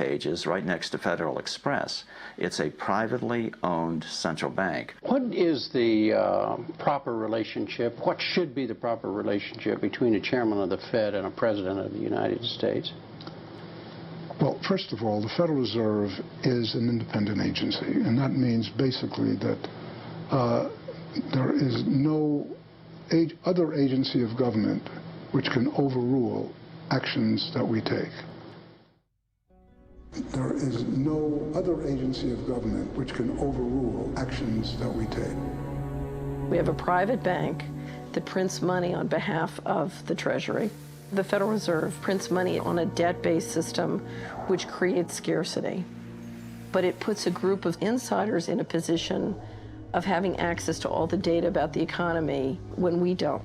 pages right next to Federal Express. It's a privately owned central bank. What is the proper relationship, what should be the proper relationship between a chairman of the Fed and a president of the United States? Well, first of all, the Federal Reserve is an independent agency, and that means basically that there is no other agency of government which can overrule actions that we take. There is no other agency of government which can overrule actions that we take. We have a private bank that prints money on behalf of the Treasury. The Federal Reserve prints money on a debt-based system which creates scarcity. But it puts a group of insiders in a position of having access to all the data about the economy when we don't.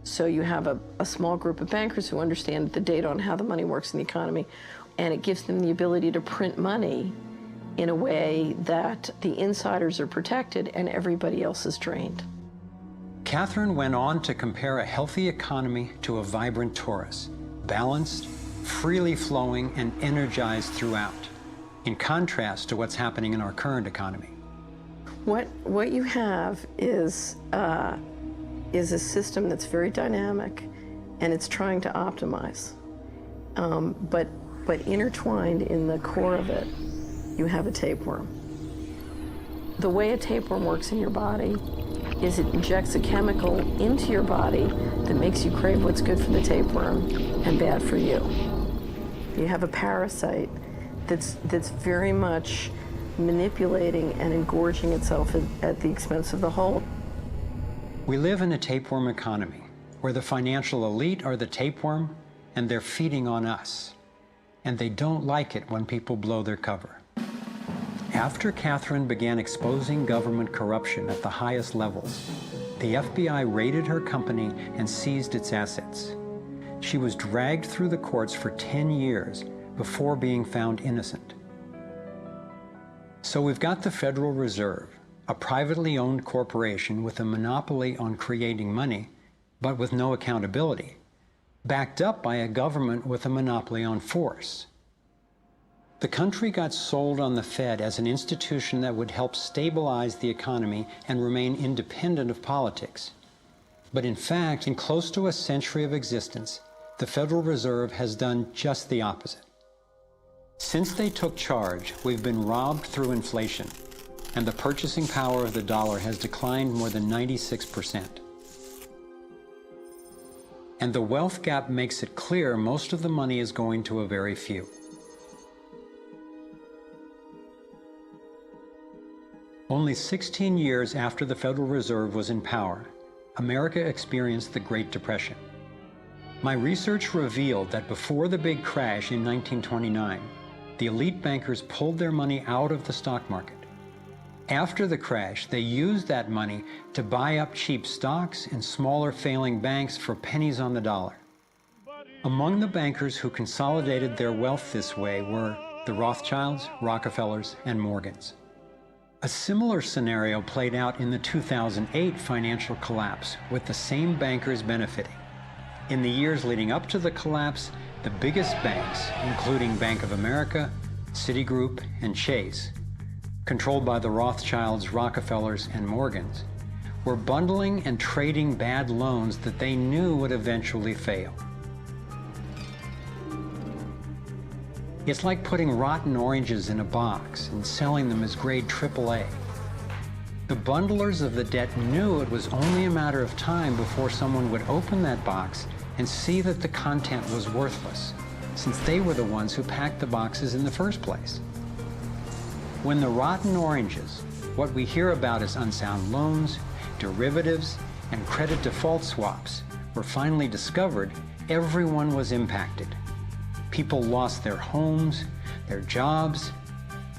So you have a small group of bankers who understand the data on how the money works in the economy, and it gives them the ability to print money in a way that the insiders are protected and everybody else is drained. Catherine went on to compare a healthy economy to a vibrant torus, balanced, freely flowing, and energized throughout, in contrast to what's happening in our current economy. What you have is a system that's very dynamic, and it's trying to optimize. But intertwined in the core of it, you have a tapeworm. The way a tapeworm works in your body is it injects a chemical into your body that makes you crave what's good for the tapeworm and bad for you. You have a parasite that's very much manipulating and engorging itself at the expense of the whole. We live in a tapeworm economy where the financial elite are the tapeworm and they're feeding on us. And they don't like it when people blow their cover. After Catherine began exposing government corruption at the highest levels, the FBI raided her company and seized its assets. She was dragged through the courts for 10 years before being found innocent. So we've got the Federal Reserve, a privately owned corporation with a monopoly on creating money, but with no accountability, backed up by a government with a monopoly on force. The country got sold on the Fed as an institution that would help stabilize the economy and remain independent of politics. But in fact, in close to a century of existence, the Federal Reserve has done just the opposite. Since they took charge, we've been robbed through inflation, and the purchasing power of the dollar has declined more than 96%. And the wealth gap makes it clear most of the money is going to a very few. Only 16 years after the Federal Reserve was in power, America experienced the Great Depression. My research revealed that before the big crash in 1929, the elite bankers pulled their money out of the stock market. After the crash, they used that money to buy up cheap stocks and smaller failing banks for pennies on the dollar. Among the bankers who consolidated their wealth this way were the Rothschilds, Rockefellers, and Morgans. A similar scenario played out in the 2008 financial collapse, with the same bankers benefiting. In the years leading up to the collapse, the biggest banks, including Bank of America, Citigroup, and Chase, controlled by the Rothschilds, Rockefellers, and Morgans, were bundling and trading bad loans that they knew would eventually fail. It's like putting rotten oranges in a box and selling them as grade AAA. The bundlers of the debt knew it was only a matter of time before someone would open that box and see that the content was worthless, since they were the ones who packed the boxes in the first place. When the rotten oranges, what we hear about as unsound loans, derivatives, and credit default swaps, were finally discovered, everyone was impacted. People lost their homes, their jobs,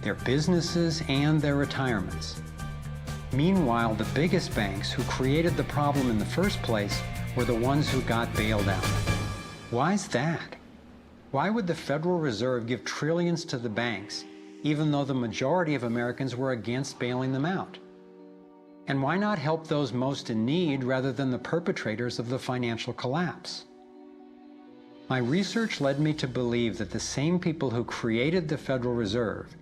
their businesses, and their retirements. Meanwhile, the biggest banks who created the problem in the first place were the ones who got bailed out. Why's that? Why would the Federal Reserve give trillions to the banks, even though the majority of Americans were against bailing them out? And why not help those most in need rather than the perpetrators of the financial collapse? My research led me to believe that the same people who created the Federal Reserve,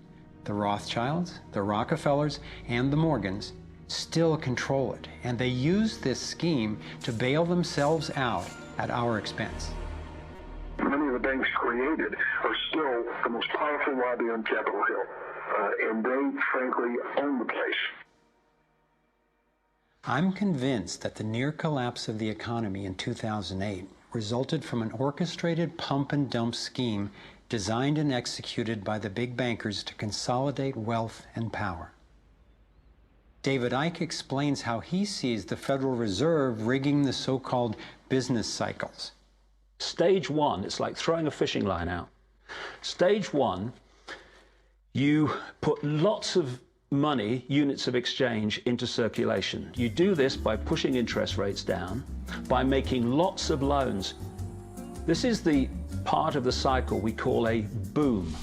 the Rothschilds, the Rockefellers, and the Morgans, still control it, and they use this scheme to bail themselves out at our expense. Many of the banks created are still the most powerful lobby on Capitol Hill, and they, frankly, own the place. I'm convinced that the near collapse of the economy in 2008 resulted from an orchestrated pump and dump scheme designed and executed by the big bankers to consolidate wealth and power. David Icke explains how he sees the Federal Reserve rigging the so-called business cycles. Stage one, it's like throwing a fishing line out. Stage one, you put lots of money, units of exchange, into circulation. You do this by pushing interest rates down, by making lots of loans. This is the part of the cycle we call a boom.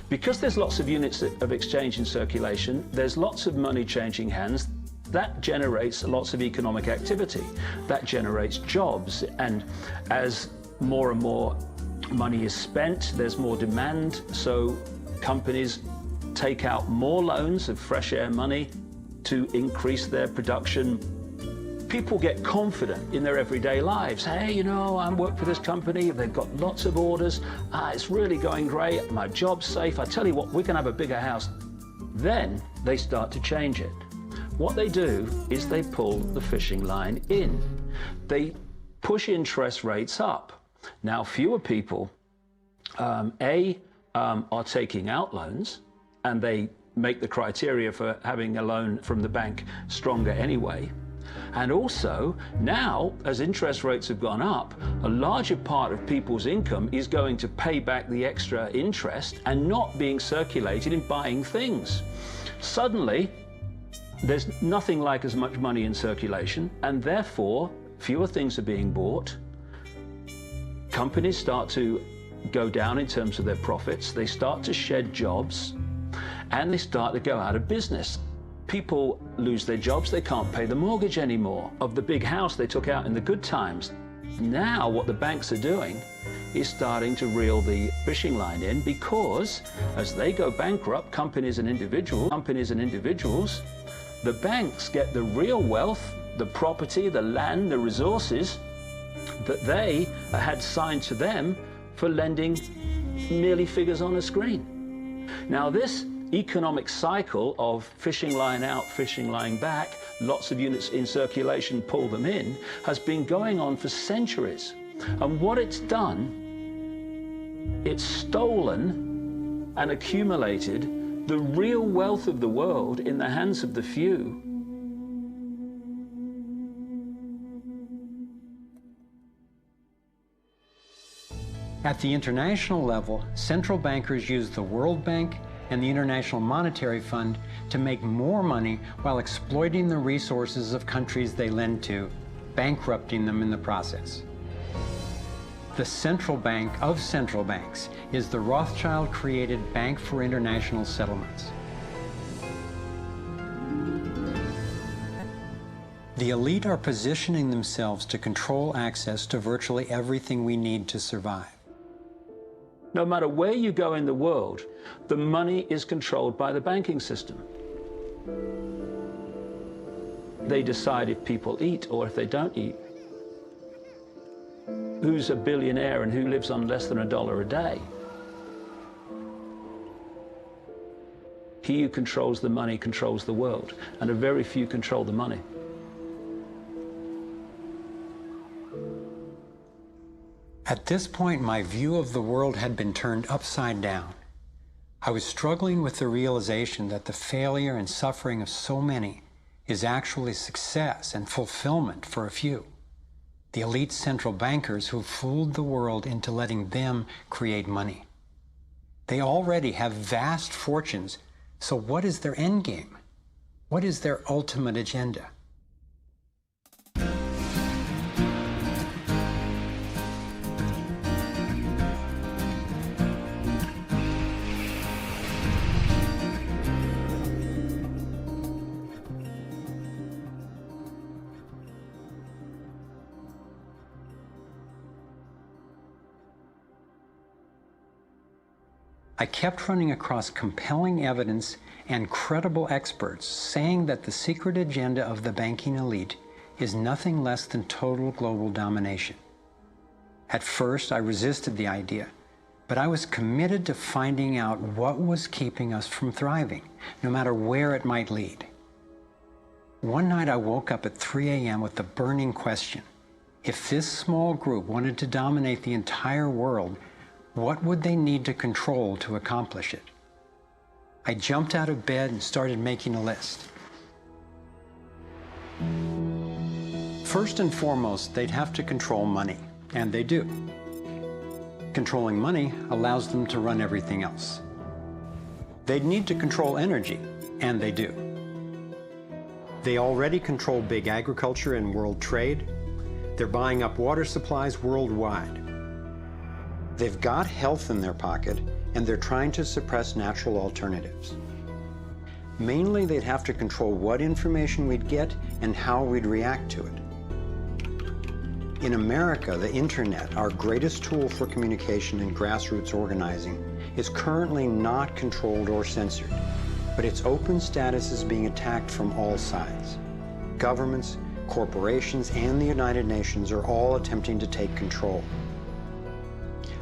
Because there's lots of units of exchange in circulation, there's lots of money changing hands. That generates lots of economic activity. That generates jobs. And as more and more money is spent, there's more demand. So companies take out more loans of fresh air money to increase their production. People get confident in their everyday lives. Hey, you know, I work for this company, they've got lots of orders, it's really going great, my job's safe, I tell you what, we can have a bigger house. Then they start to change it. What they do is they pull the fishing line in. They push interest rates up. Now, fewer people, are taking out loans, and they make the criteria for having a loan from the bank stronger anyway. And also, now, as interest rates have gone up, a larger part of people's income is going to pay back the extra interest and not being circulated in buying things. Suddenly, there's nothing like as much money in circulation, and therefore, fewer things are being bought. Companies start to go down in terms of their profits. They start to shed jobs, and they start to go out of business. People lose their jobs, they can't pay the mortgage anymore of the big house they took out in the good times. Now what the banks are doing is starting to reel the fishing line in, because as they go bankrupt, companies and individuals, the banks get the real wealth, the property, the land, the resources that they had signed to them for lending merely figures on a screen. Now this economic cycle of fishing line out, fishing line back, lots of units in circulation, pull them in, has been going on for centuries. And what it's done, it's stolen and accumulated the real wealth of the world in the hands of the few. At the international level, central bankers use the World Bank and the International Monetary Fund to make more money while exploiting the resources of countries they lend to, bankrupting them in the process. The central bank of central banks is the Rothschild-created Bank for International Settlements. The elite are positioning themselves to control access to virtually everything we need to survive. No matter where you go in the world, the money is controlled by the banking system. They decide if people eat or if they don't eat. Who's a billionaire and who lives on less than $1 a day? He who controls the money controls the world, and a very few control the money. At this point, my view of the world had been turned upside down. I was struggling with the realization that the failure and suffering of so many is actually success and fulfillment for a few. The elite central bankers who fooled the world into letting them create money. They already have vast fortunes, so what is their end game? What is their ultimate agenda? I kept running across compelling evidence and credible experts saying that the secret agenda of the banking elite is nothing less than total global domination. At first, I resisted the idea, but I was committed to finding out what was keeping us from thriving, no matter where it might lead. One night I woke up at 3 a.m. with the burning question: if this small group wanted to dominate the entire world, what would they need to control to accomplish it? I jumped out of bed and started making a list. First and foremost, they'd have to control money, and they do. Controlling money allows them to run everything else. They'd need to control energy, and they do. They already control big agriculture and world trade. They're buying up water supplies worldwide. They've got health in their pocket, and they're trying to suppress natural alternatives. Mainly, they'd have to control what information we'd get and how we'd react to it. In America, the internet, our greatest tool for communication and grassroots organizing, is currently not controlled or censored, but its open status is being attacked from all sides. Governments, corporations, and the United Nations are all attempting to take control.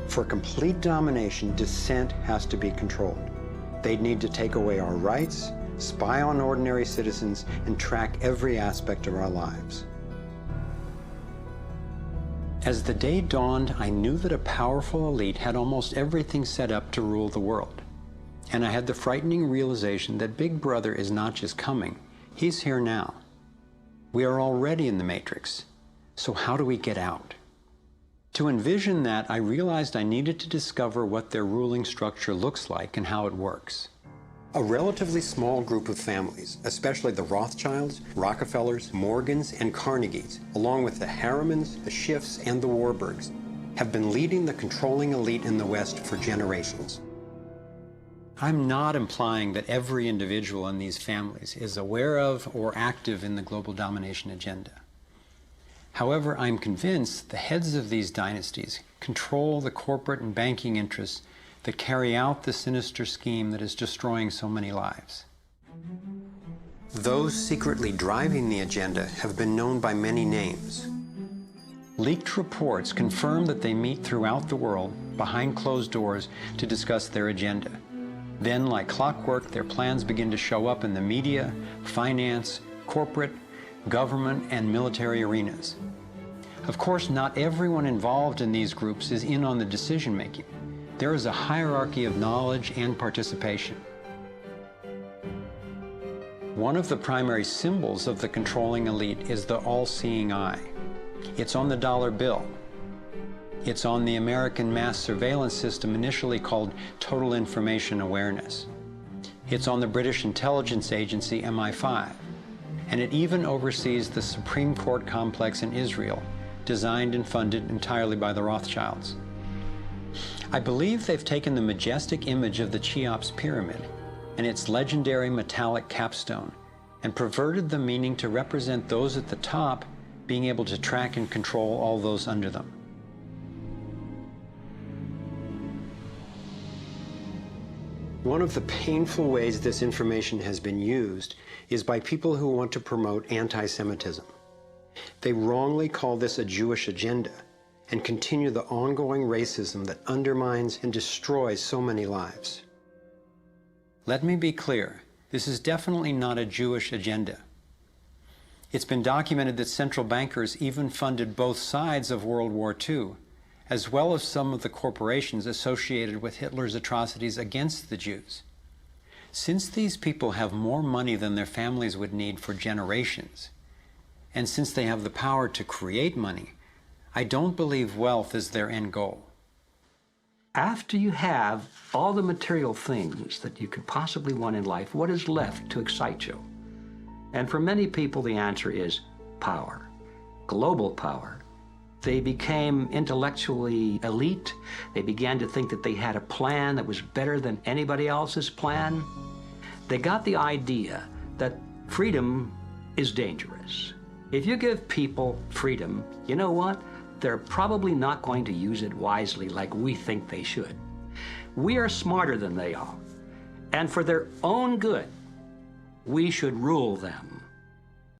For complete domination, dissent has to be controlled. They'd need to take away our rights, spy on ordinary citizens, and track every aspect of our lives. As the day dawned, I knew that a powerful elite had almost everything set up to rule the world. And I had the frightening realization that Big Brother is not just coming, he's here now. We are already in the Matrix, so how do we get out? To envision that, I realized I needed to discover what their ruling structure looks like and how it works. A relatively small group of families, especially the Rothschilds, Rockefellers, Morgans, and Carnegies, along with the Harameins, the Schiffs, and the Warburgs, have been leading the controlling elite in the West for generations. I'm not implying that every individual in these families is aware of or active in the global domination agenda. However, I'm convinced the heads of these dynasties control the corporate and banking interests that carry out the sinister scheme that is destroying so many lives. Those secretly driving the agenda have been known by many names. Leaked reports confirm that they meet throughout the world, behind closed doors, to discuss their agenda. Then, like clockwork, their plans begin to show up in the media, finance, corporate, government, and military arenas. Of course, not everyone involved in these groups is in on the decision-making. There is a hierarchy of knowledge and participation. One of the primary symbols of the controlling elite is the all-seeing eye. It's on the dollar bill. It's on the American mass surveillance system initially called Total Information Awareness. It's on the British intelligence agency MI5. And it even oversees the Supreme Court complex in Israel, designed and funded entirely by the Rothschilds. I believe they've taken the majestic image of the Cheops pyramid and its legendary metallic capstone and perverted the meaning to represent those at the top being able to track and control all those under them. One of the painful ways this information has been used is by people who want to promote anti-Semitism. They wrongly call this a Jewish agenda and continue the ongoing racism that undermines and destroys so many lives. Let me be clear, this is definitely not a Jewish agenda. It's been documented that central bankers even funded both sides of World War II, as well as some of the corporations associated with Hitler's atrocities against the Jews. Since these people have more money than their families would need for generations, and since they have the power to create money, I don't believe wealth is their end goal. After you have all the material things that you could possibly want in life, what is left to excite you? And for many people, the answer is power, global power. They became intellectually elite. They began to think that they had a plan that was better than anybody else's plan. They got the idea that freedom is dangerous. If you give people freedom, you know what? They're probably not going to use it wisely like we think they should. We are smarter than they are. And for their own good, we should rule them.